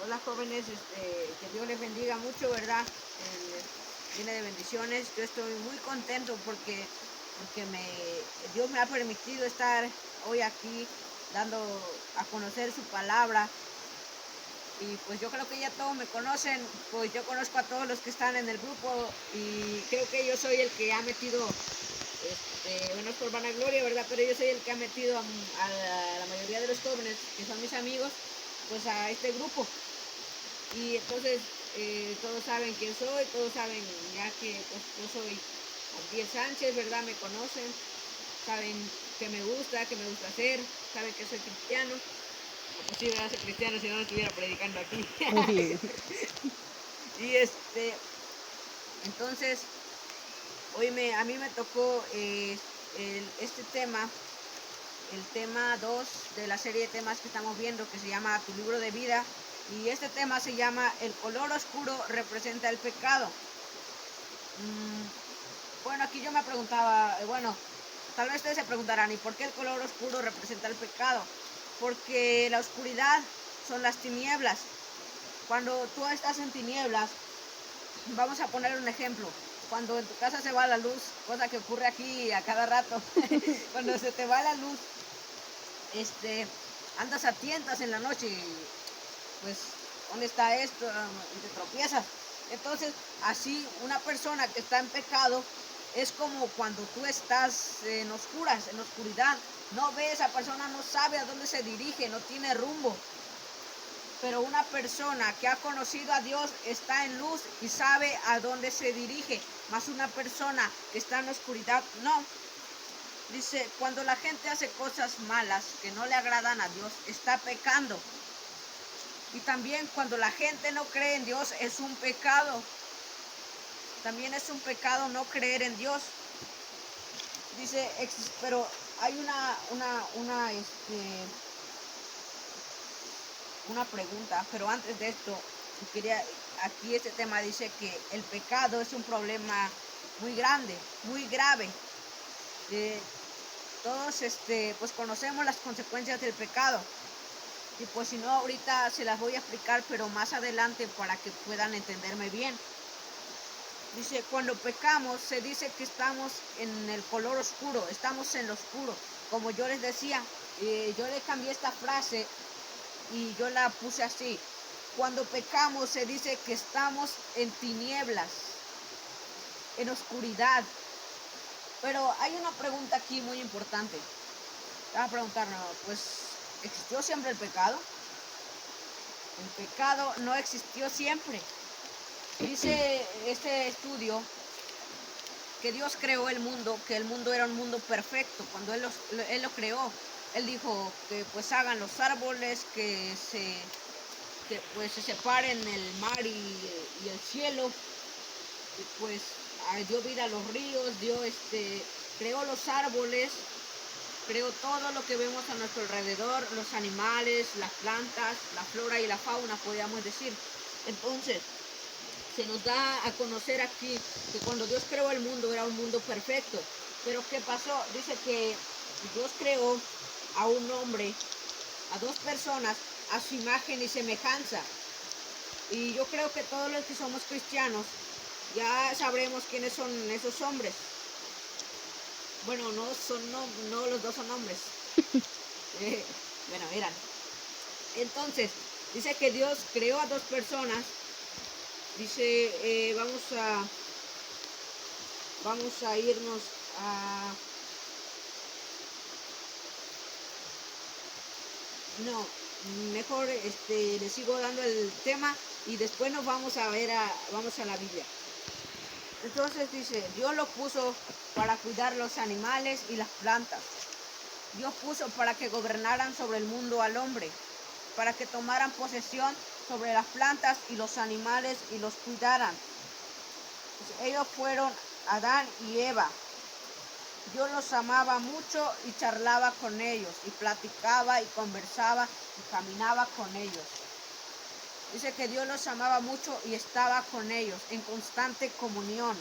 Hola jóvenes, que Dios les bendiga mucho, ¿verdad? Llena de bendiciones. Yo estoy muy contento porque Dios me ha permitido estar hoy aquí dando a conocer su palabra. Y pues yo creo que ya todos me conocen, pues yo conozco a todos los que están en el grupo y creo que yo soy el que ha metido, bueno, es por vanagloria, ¿verdad? Pero yo soy el que ha metido a la mayoría de los jóvenes, que son mis amigos, pues a este grupo. Y entonces todos saben quién soy, todos saben ya que pues, yo soy Abdiel Sánchez, ¿verdad? Me conocen, saben qué me gusta hacer, saben que soy cristiano. O pues sí, ¿verdad? Soy cristiano, si no, no estuviera predicando aquí. Muy bien. Y entonces, hoy a mí me tocó este tema, el tema 2 de la serie de temas que estamos viendo, que se llama Tu libro de vida. Y este tema se llama El color oscuro representa el pecado. Bueno, aquí yo me preguntaba, bueno, tal vez ustedes se preguntarán, ¿y por qué el color oscuro representa el pecado? Porque la oscuridad son las tinieblas. Cuando tú estás en tinieblas, vamos a poner un ejemplo. Cuando en tu casa se va la luz, cosa que ocurre aquí a cada rato, cuando se te va la luz, andas a tientas en la noche y pues, ¿dónde está esto? Y te tropiezas. Entonces, así una persona que está en pecado es como cuando tú estás en oscuras, en oscuridad. No ve, esa persona no sabe a dónde se dirige, no tiene rumbo. Pero una persona que ha conocido a Dios está en luz y sabe a dónde se dirige. Más una persona que está en oscuridad, no. Dice, cuando la gente hace cosas malas que no le agradan a Dios, está pecando. Y también cuando la gente no cree en Dios es un pecado. También es un pecado no creer en Dios. Dice, pero hay una pregunta, pero antes de esto, aquí este tema dice que el pecado es un problema muy grande, muy grave. Todos pues conocemos las consecuencias del pecado. Y pues si no, ahorita se las voy a explicar, pero más adelante para que puedan entenderme bien. Dice, cuando pecamos, se dice que estamos en el color oscuro, estamos en lo oscuro. Como yo les decía, yo le cambié esta frase y yo la puse así. Cuando pecamos, se dice que estamos en tinieblas, en oscuridad. Pero hay una pregunta aquí muy importante. Te vas a preguntar, no, pues, ¿existió siempre el pecado? El pecado no existió siempre. Dice este estudio que Dios creó el mundo, que el mundo era un mundo perfecto. Cuando Él lo creó, Él dijo que pues hagan los árboles, que pues se separen el mar y el cielo. Y pues dio vida a los ríos, creó los árboles, creó todo lo que vemos a nuestro alrededor, los animales, las plantas, la flora y la fauna, podríamos decir. Entonces, se nos da a conocer aquí que cuando Dios creó el mundo era un mundo perfecto. Pero ¿qué pasó? Dice que Dios creó a un hombre, a dos personas, a su imagen y semejanza. Y yo creo que todos los que somos cristianos ya sabremos quiénes son esos hombres. Bueno, no los dos son hombres. Bueno, miran. Entonces, dice que Dios creó a dos personas. Dice, vamos a irnos a... No, mejor le sigo dando el tema y después nos vamos a vamos a la Biblia. Entonces dice, Dios lo puso para cuidar los animales y las plantas. Dios puso para que gobernaran sobre el mundo al hombre, para que tomaran posesión sobre las plantas y los animales y los cuidaran. Pues ellos fueron Adán y Eva. Dios los amaba mucho y charlaba con ellos, y platicaba y conversaba y caminaba con ellos. Dice que Dios los amaba mucho y estaba con ellos en constante comunión.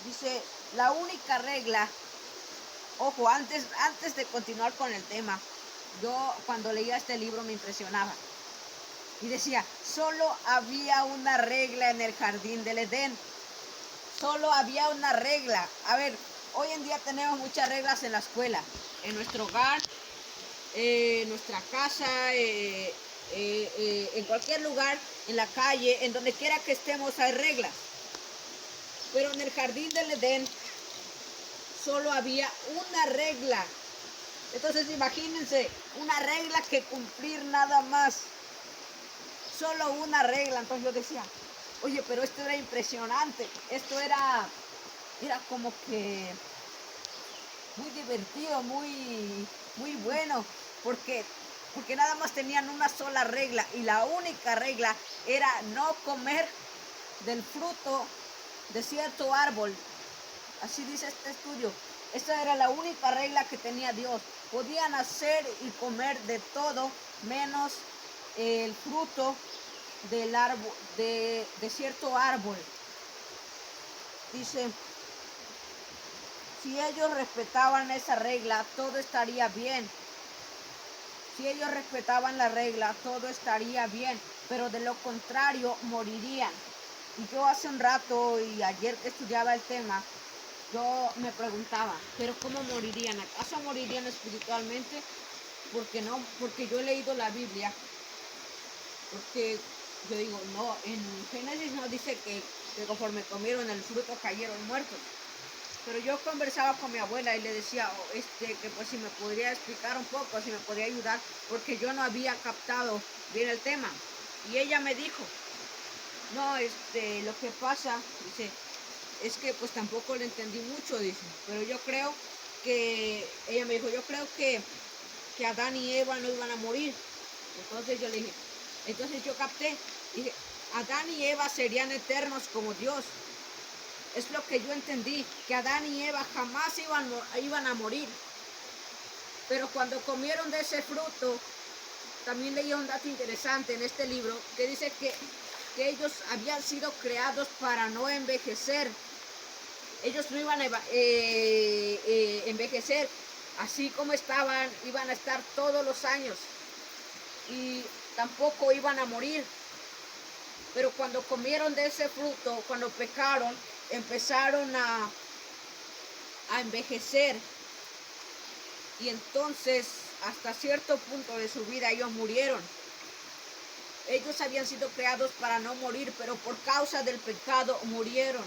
Dice, la única regla, ojo, antes de continuar con el tema, yo cuando leía este libro me impresionaba. Y decía, solo había una regla en el jardín del Edén. Solo había una regla. A ver, hoy en día tenemos muchas reglas en la escuela, en nuestro hogar, en nuestra casa, en cualquier lugar, en la calle, en donde quiera que estemos hay reglas. Pero en el jardín del Edén solo había una regla. Entonces imagínense, una regla que cumplir nada más. Solo una regla. Entonces yo decía, oye, pero esto era impresionante. Esto era como que muy divertido, muy bueno. Porque nada más tenían una sola regla. Y la única regla era no comer del fruto de cierto árbol. Así dice este estudio. Esa era la única regla que tenía Dios. Podían hacer y comer de todo menos el fruto del árbol, de cierto árbol. Dice, si ellos respetaban esa regla, todo estaría bien. Si ellos respetaban la regla, todo estaría bien. Pero de lo contrario, morirían. Y yo hace un rato y ayer que estudiaba el tema, yo me preguntaba, ¿pero cómo morirían? ¿Acaso morirían espiritualmente? Porque no, porque yo he leído la Biblia. Porque yo digo, no, en Génesis no dice que conforme comieron el fruto cayeron muertos. Pero yo conversaba con mi abuela y le decía que pues si me podría explicar un poco, si me podría ayudar, porque yo no había captado bien el tema. Y ella me dijo, no, lo que pasa, dice, es que pues tampoco le entendí mucho, dice, pero yo creo que, ella me dijo, yo creo que Adán y Eva no iban a morir. Entonces yo le dije, entonces yo capté, dije, Adán y Eva serían eternos como Dios. Es lo que yo entendí, que Adán y Eva jamás iban a morir. Pero cuando comieron de ese fruto, también leí un dato interesante en este libro, que dice que ellos habían sido creados para no envejecer. Ellos no iban a envejecer, así como estaban, iban a estar todos los años. Y tampoco iban a morir. Pero cuando comieron de ese fruto, cuando pecaron, empezaron a envejecer. Y entonces, hasta cierto punto de su vida, ellos murieron. Ellos habían sido creados para no morir, pero por causa del pecado murieron.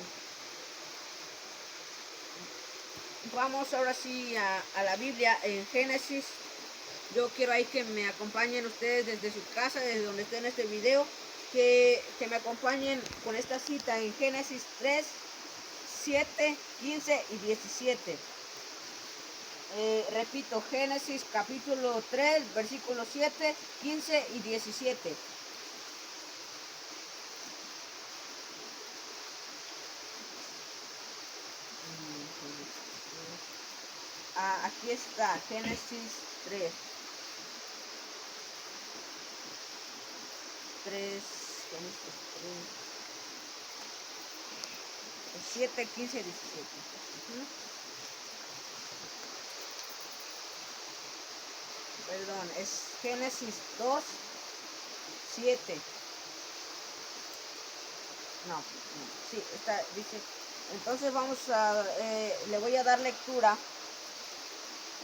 Vamos ahora sí a la Biblia en Génesis. Yo quiero ahí que me acompañen ustedes desde su casa, desde donde estén en este video, que me acompañen con esta cita en Génesis 3, 7, 15 y 17. Repito, Génesis capítulo 3, versículos 7, 15 y 17. Aquí está, Génesis 3. 3, Génesis 3, 7, 15 y 17. Perdón, es Génesis 2, 7. No, sí, está, dice. Entonces vamos a, le voy a dar lectura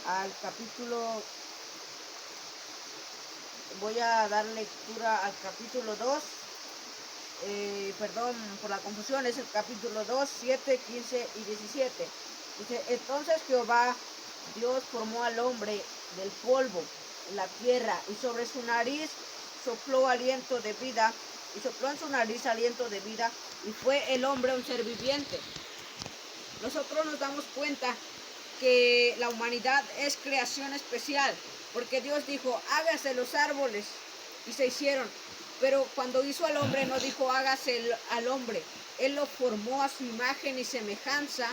al capítulo, voy a dar lectura al capítulo 2, perdón por la confusión, es el capítulo 2, 7, 15 y 17. Dice, entonces Jehová Dios formó al hombre del polvo, la tierra, y sobre su nariz sopló aliento de vida, y sopló en su nariz aliento de vida, y fue el hombre un ser viviente. Nosotros nos damos cuenta que la humanidad es creación especial, porque Dios dijo, hágase los árboles, y se hicieron. Pero cuando hizo al hombre no dijo hágase al hombre, Él lo formó a su imagen y semejanza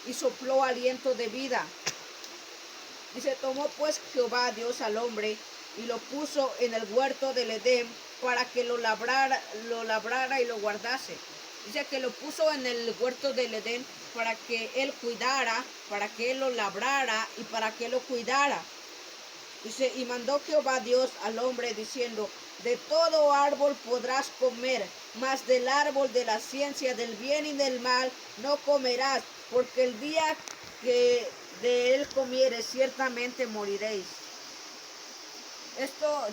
y sopló aliento de vida. Dice, tomó pues Jehová Dios al hombre y lo puso en el huerto del Edén para que lo labrara y lo guardase. Dice que lo puso en el huerto del Edén para que él cuidara, para que él lo labrara y para que lo cuidara. Dice, y mandó Jehová Dios al hombre diciendo, de todo árbol podrás comer, mas del árbol de la ciencia del bien y del mal no comerás, porque el día que de él comieres ciertamente moriréis. Esto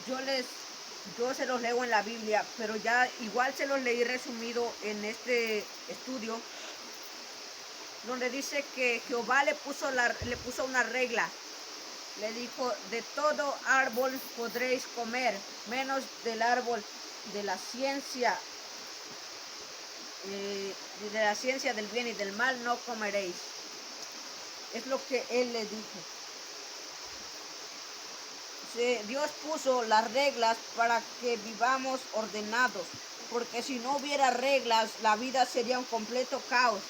yo se los leo en la Biblia, pero ya igual se los leí resumido en este estudio, donde dice que Jehová le puso una regla. Le dijo, de todo árbol podréis comer, menos del árbol de la ciencia del bien y del mal no comeréis. Es lo que él le dijo. Dios puso las reglas para que vivamos ordenados, porque si no hubiera reglas, la vida sería un completo caos.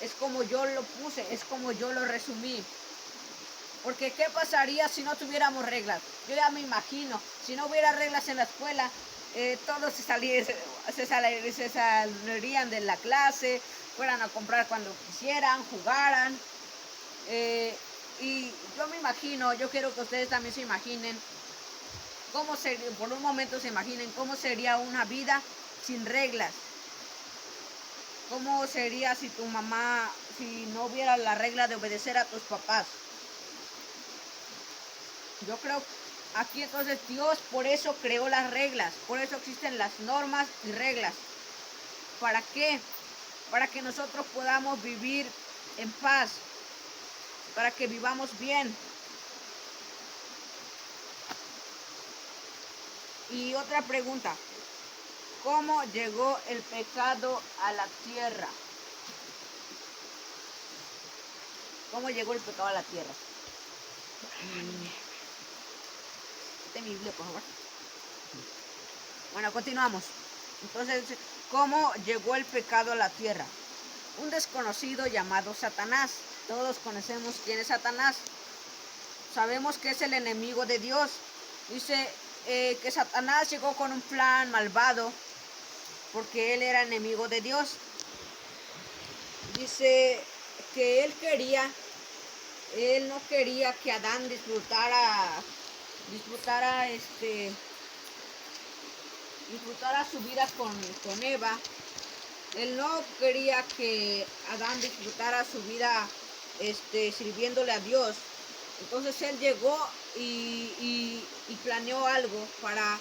Es como yo lo puse, es como yo lo resumí. Porque ¿qué pasaría si no tuviéramos reglas? Yo ya me imagino, si no hubiera reglas en la escuela, todos se salirían de la clase, fueran a comprar cuando quisieran, jugaran. Y yo me imagino, yo quiero que ustedes también se imaginen, por un momento se imaginen cómo sería una vida sin reglas. ¿Cómo sería si tu mamá, si no hubiera la regla de obedecer a tus papás? Yo creo aquí entonces Dios por eso creó las reglas, por eso existen las normas y reglas. ¿Para qué? Para que nosotros podamos vivir en paz, para que vivamos bien. Y otra pregunta, ¿cómo llegó el pecado a la tierra? ¿Cómo llegó el pecado a la tierra? Mi Biblia, por favor. Bueno, continuamos. Entonces, ¿cómo llegó el pecado a la tierra? Un desconocido llamado Satanás. Todos conocemos quién es Satanás. Sabemos que es el enemigo de Dios. Dice que Satanás llegó con un plan malvado porque él era enemigo de Dios. Dice que él no quería que Adán disfrutara su vida con Eva. Él no quería que Adán disfrutara su vida sirviéndole a Dios. Entonces él llegó y planeó algo para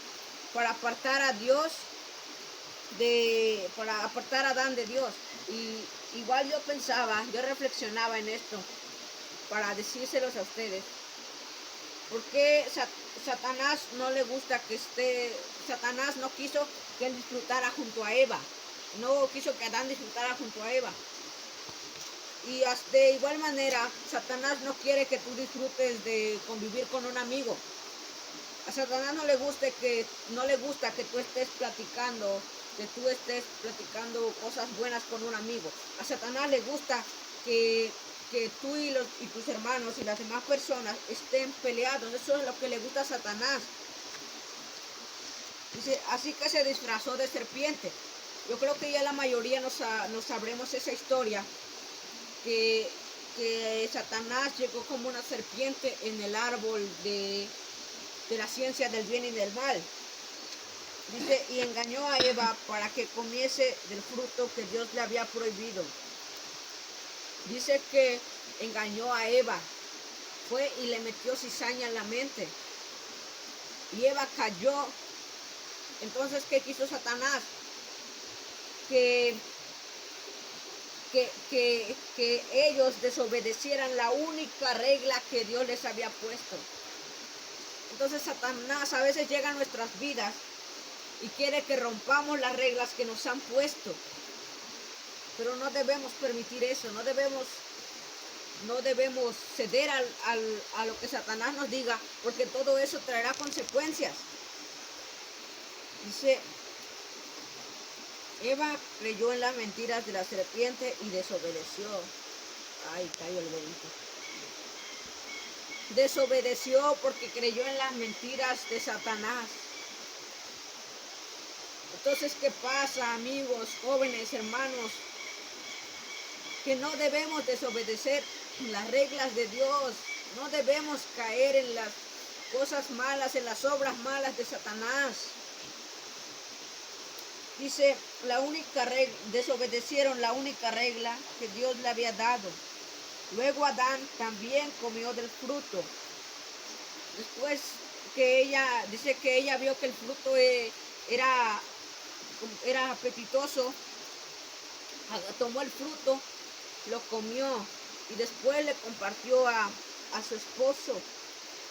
apartar a Dios para apartar a Adán de Dios. Y igual yo reflexionaba en esto para decírselos a ustedes. Porque Satanás no le gusta Satanás no quiso que él disfrutara junto a Eva. No quiso que Adán disfrutara junto a Eva. Y de igual manera, Satanás no quiere que tú disfrutes de convivir con un amigo. A Satanás no le gusta que tú estés platicando cosas buenas con un amigo. A Satanás le gusta que tú y tus hermanos y las demás personas estén peleados. Eso es lo que le gusta a Satanás. Dice, así que se disfrazó de serpiente. Yo creo que ya la mayoría nos sabremos esa historia, que Satanás llegó como una serpiente en el árbol de la ciencia del bien y del mal. Dice, y engañó a Eva para que comiese del fruto que Dios le había prohibido. Dice que engañó a Eva, fue y le metió cizaña en la mente. Y Eva cayó. Entonces, ¿qué quiso Satanás? Que ellos desobedecieran la única regla que Dios les había puesto. Entonces Satanás a veces llega a nuestras vidas y quiere que rompamos las reglas que nos han puesto. Pero no debemos permitir eso, no debemos ceder a lo que Satanás nos diga, porque todo eso traerá consecuencias. Dice, Eva creyó en las mentiras de la serpiente y desobedeció. Ay, cayó el dedito. Desobedeció porque creyó en las mentiras de Satanás. Entonces, ¿qué pasa, amigos, jóvenes, hermanos? Que no debemos desobedecer las reglas de Dios. No debemos caer cosas malas, en las obras malas de Satanás. Dice, la única regla, desobedecieron la única regla que Dios le había dado. Luego Adán también comió del fruto. Después que dice que ella vio que el fruto era apetitoso, tomó el fruto, lo comió y después le compartió a su esposo,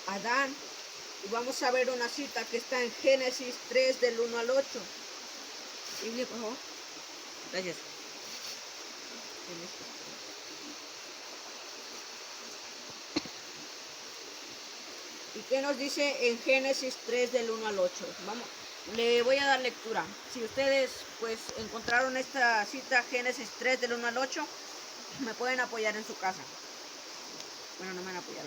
Adán. Y vamos a ver una cita que está en Génesis 3 del 1 al 8. Biblia, por favor. Gracias. ¿Y qué nos dice en Génesis 3 del 1 al 8? Vamos, le voy a dar lectura. Si ustedes pues encontraron esta cita, Génesis 3 del 1 al 8, me pueden apoyar en su casa. Bueno, no me van a apoyar.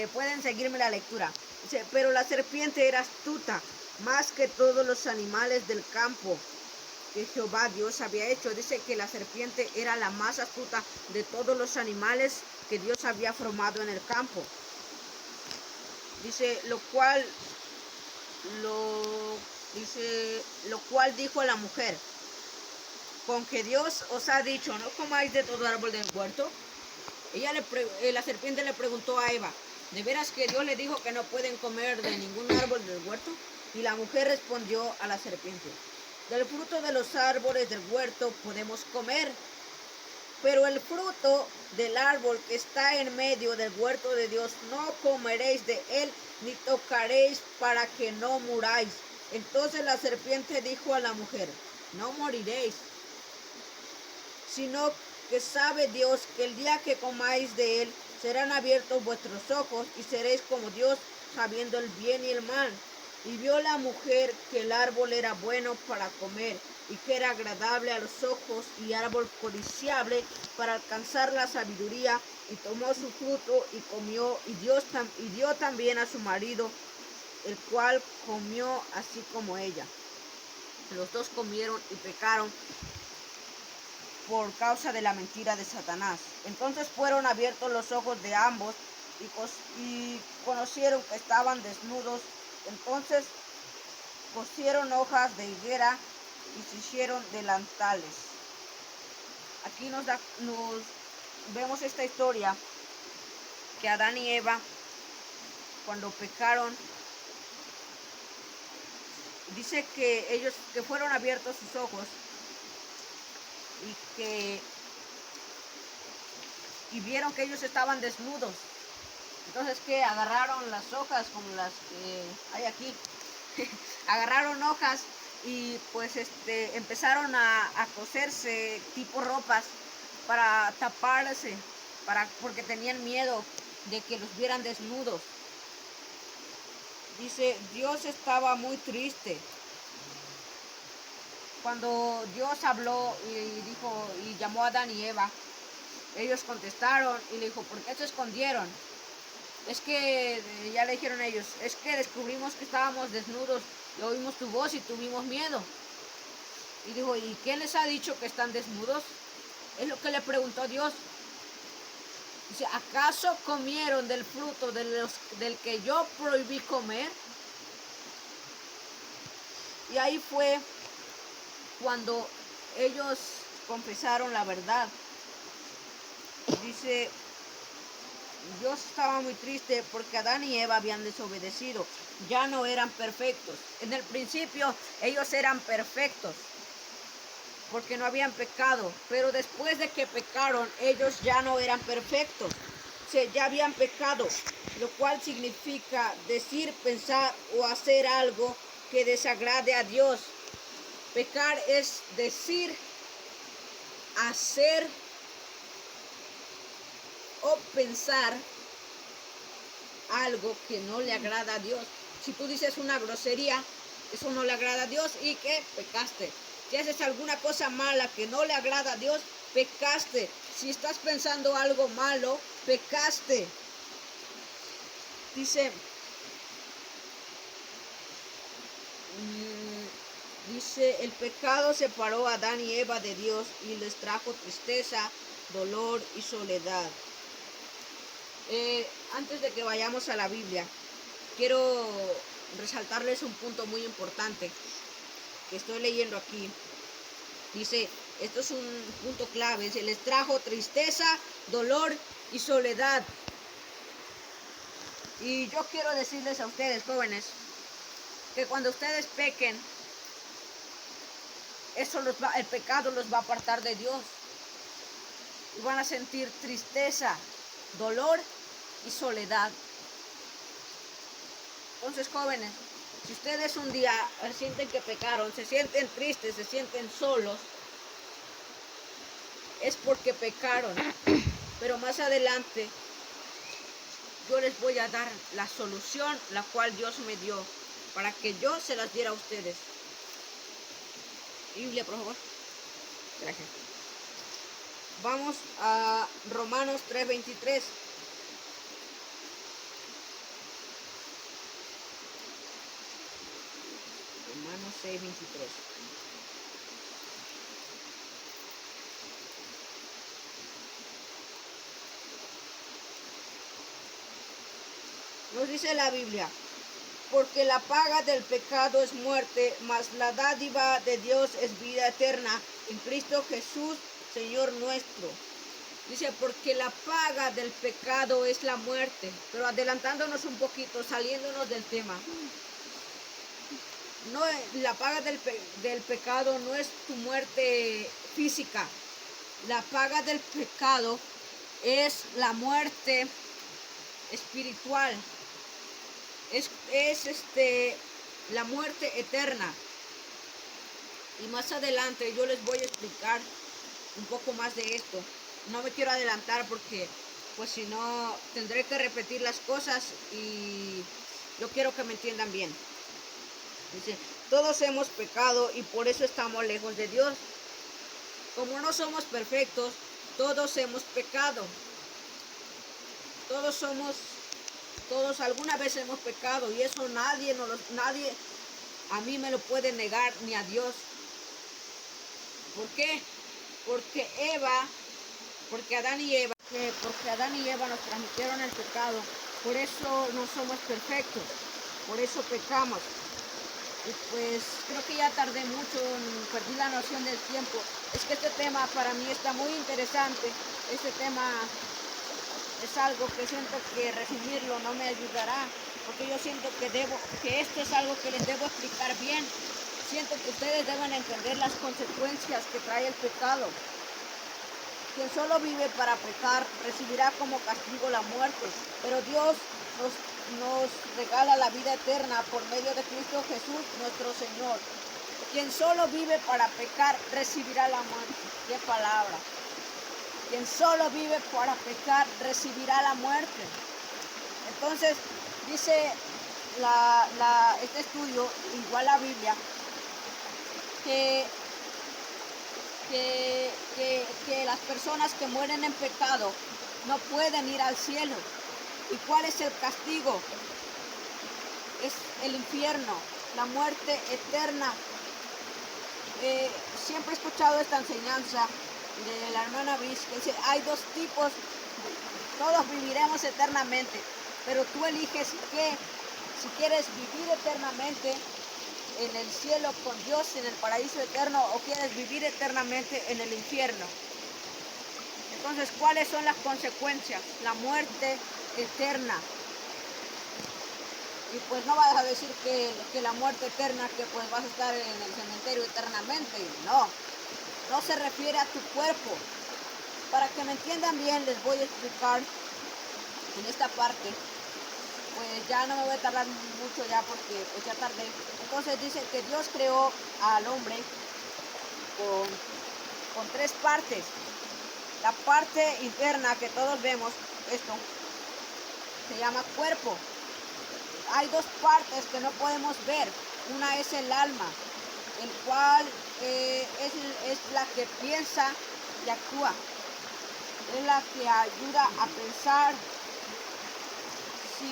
Pueden seguirme la lectura. Dice, pero la serpiente era astuta, más que todos los animales del campo que Jehová Dios había hecho. Dice que la serpiente era la más astuta de todos los animales que Dios había formado en el campo. Dice, lo cual dijo a la mujer, con que Dios os ha dicho, no comáis de todo árbol del huerto. La serpiente le preguntó a Eva, ¿de veras que Dios le dijo que no pueden comer de ningún árbol del huerto? Y la mujer respondió a la serpiente, del fruto de los árboles del huerto podemos comer, pero el fruto del árbol que está en medio del huerto de Dios no comeréis de él, ni tocaréis para que no muráis. Entonces la serpiente dijo a la mujer, no moriréis, sino que sabe Dios que el día que comáis de él, serán abiertos vuestros ojos y seréis como Dios, sabiendo el bien y el mal. Y vio la mujer que el árbol era bueno para comer y que era agradable a los ojos y árbol codiciable para alcanzar la sabiduría, y tomó su fruto y comió, y dio también a su marido, el cual comió así como ella. Los dos comieron y pecaron por causa de la mentira de Satanás. Entonces fueron abiertos los ojos de ambos y conocieron que estaban desnudos. Entonces cosieron hojas de higuera y se hicieron delantales. Aquí nos vemos esta historia que Adán y Eva, cuando pecaron, dice que ellos que fueron abiertos sus ojos y vieron que ellos estaban desnudos. Entonces que agarraron las hojas como las que hay aquí, agarraron hojas y pues empezaron a coserse tipo ropas para taparse, porque tenían miedo de que los vieran desnudos. Dice, Dios estaba muy triste. Cuando Dios habló y llamó a Adán y Eva, ellos contestaron y le dijo, ¿por qué se escondieron? Es que, ya le dijeron ellos, es que descubrimos que estábamos desnudos y oímos tu voz y tuvimos miedo. Y dijo, ¿y quién les ha dicho que están desnudos? Es lo que le preguntó Dios. Dice, ¿acaso comieron del fruto del que yo prohibí comer? Y ahí fue cuando ellos confesaron la verdad. Dice, Dios estaba muy triste porque Adán y Eva habían desobedecido. Ya no eran perfectos. En el principio ellos eran perfectos porque no habían pecado. Pero después de que pecaron, ellos ya no eran perfectos. O sea, ya habían pecado. Lo cual significa decir, pensar o hacer algo que desagrade a Dios. Pecar es decir, hacer o pensar algo que no le agrada a Dios. Si tú dices una grosería, eso no le agrada a Dios y que pecaste. Si haces alguna cosa mala que no le agrada a Dios, pecaste. Si estás pensando algo malo, pecaste. Dice, el pecado separó a Adán y Eva de Dios y les trajo tristeza, dolor y soledad. Antes de que vayamos a la Biblia, quiero resaltarles un punto muy importante que estoy leyendo aquí. Dice, esto es un punto clave, dice, les trajo tristeza, dolor y soledad. Y yo quiero decirles a ustedes, jóvenes, que cuando ustedes pequen, el pecado los va a apartar de Dios. Y van a sentir tristeza, dolor y soledad. Entonces, jóvenes, si ustedes un día sienten que pecaron, se sienten tristes, se sienten solos, es porque pecaron. Pero más adelante yo les voy a dar la solución la cual Dios me dio para que yo se las diera a ustedes. Biblia, por favor. Gracias. Vamos a Romanos 3:23. Romanos 6:23. Nos dice la Biblia, porque la paga del pecado es muerte, mas la dádiva de Dios es vida eterna en Cristo Jesús, Señor nuestro. Dice, porque la paga del pecado es la muerte. Pero adelantándonos un poquito, saliéndonos del tema. No, la paga del pecado no es tu muerte física. La paga del pecado es la muerte espiritual. Es la muerte eterna. Y más adelante yo les voy a explicar un poco más de esto. No me quiero adelantar porque pues si no tendré que repetir las cosas y yo quiero que me entiendan bien. Dice, todos hemos pecado y por eso estamos lejos de Dios. Como no somos perfectos, todos hemos pecado. Todos alguna vez hemos pecado y eso nadie a mí me lo puede negar ni a Dios. ¿Por qué? Porque Adán y Eva nos transmitieron el pecado. Por eso no somos perfectos. Por eso pecamos. Y pues creo que ya tardé mucho, perdí la noción del tiempo. Es que este tema para mí está muy interesante. Este tema es algo que siento que resumirlo no me ayudará, porque yo siento que esto es algo que les debo explicar bien. Siento que ustedes deben entender las consecuencias que trae el pecado. Quien solo vive para pecar recibirá como castigo la muerte, pero Dios nos regala la vida eterna por medio de Cristo Jesús, nuestro Señor. Quien solo vive para pecar recibirá la muerte. ¡Qué palabra! Quien solo vive para pecar recibirá la muerte. Entonces, dice este estudio, igual la Biblia, que las personas que mueren en pecado no pueden ir al cielo. ¿Y cuál es el castigo? Es el infierno, la muerte eterna. Siempre he escuchado esta enseñanza de la hermana Brice, que dice, hay dos tipos, todos viviremos eternamente, pero tú eliges si quieres vivir eternamente en el cielo con Dios, en el paraíso eterno, o quieres vivir eternamente en el infierno. Entonces, ¿cuáles son las consecuencias? La muerte eterna. Y pues no vas a decir que la muerte eterna, que pues vas a estar en el cementerio eternamente. No se refiere a tu cuerpo. Para que me entiendan bien, les voy a explicar en esta parte. Pues ya no me voy a tardar mucho ya porque pues ya tardé. Entonces dice que Dios creó al hombre con tres partes. La parte interna que todos vemos, esto, se llama cuerpo. Hay dos partes que no podemos ver. Una es el alma, el cual es la que piensa y actúa. Es la que ayuda a pensar. Sí,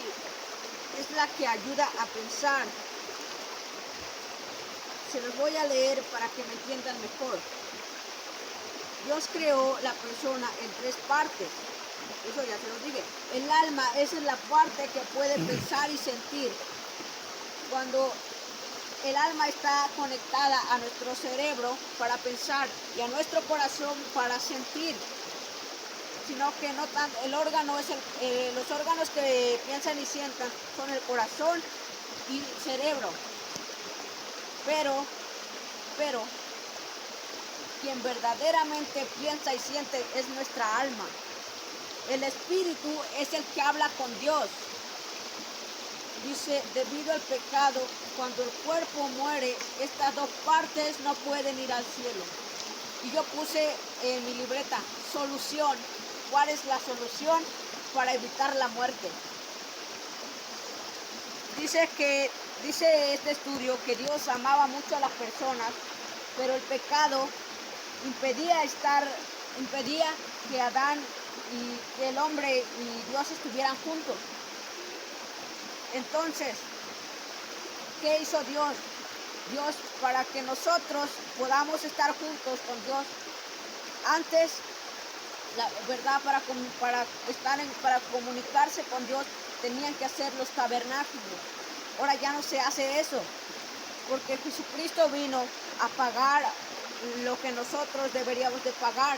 es la que ayuda a pensar. Se los voy a leer para que me entiendan mejor. Dios creó la persona en tres partes. Eso ya se lo dije. El alma, esa es la parte que puede pensar y sentir. Cuando el alma está conectada a nuestro cerebro para pensar y a nuestro corazón para sentir, sino que no tan, el órgano es los órganos que piensan y sientan son el corazón y el cerebro. Pero quien verdaderamente piensa y siente es nuestra alma. El espíritu es el que habla con Dios. Dice, debido al pecado, cuando el cuerpo muere, estas dos partes no pueden ir al cielo. Y yo puse en mi libreta, solución. ¿Cuál es la solución para evitar la muerte? Dice este estudio que Dios amaba mucho a las personas, pero el pecado impedía que Adán y que el hombre y Dios estuvieran juntos. Entonces, ¿qué hizo Dios? Dios, para que nosotros podamos estar juntos con Dios, antes, la verdad, para comunicarse con Dios, tenían que hacer los tabernáculos. Ahora ya no se hace eso, porque Jesucristo vino a pagar lo que nosotros deberíamos de pagar.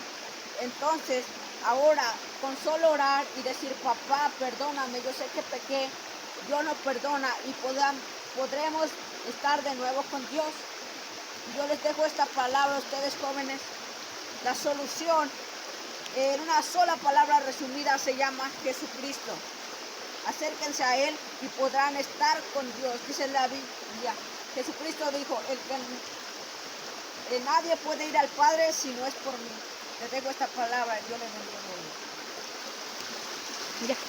Entonces, ahora, con solo orar y decir, papá, perdóname, yo sé que pequé, Dios nos perdona y podremos estar de nuevo con Dios. Yo les dejo esta palabra a ustedes jóvenes. La solución, en una sola palabra resumida, se llama Jesucristo. Acérquense a Él y podrán estar con Dios. Dice la Biblia, Jesucristo dijo, nadie puede ir al Padre si no es por mí. Les dejo esta palabra, yo les bendiga.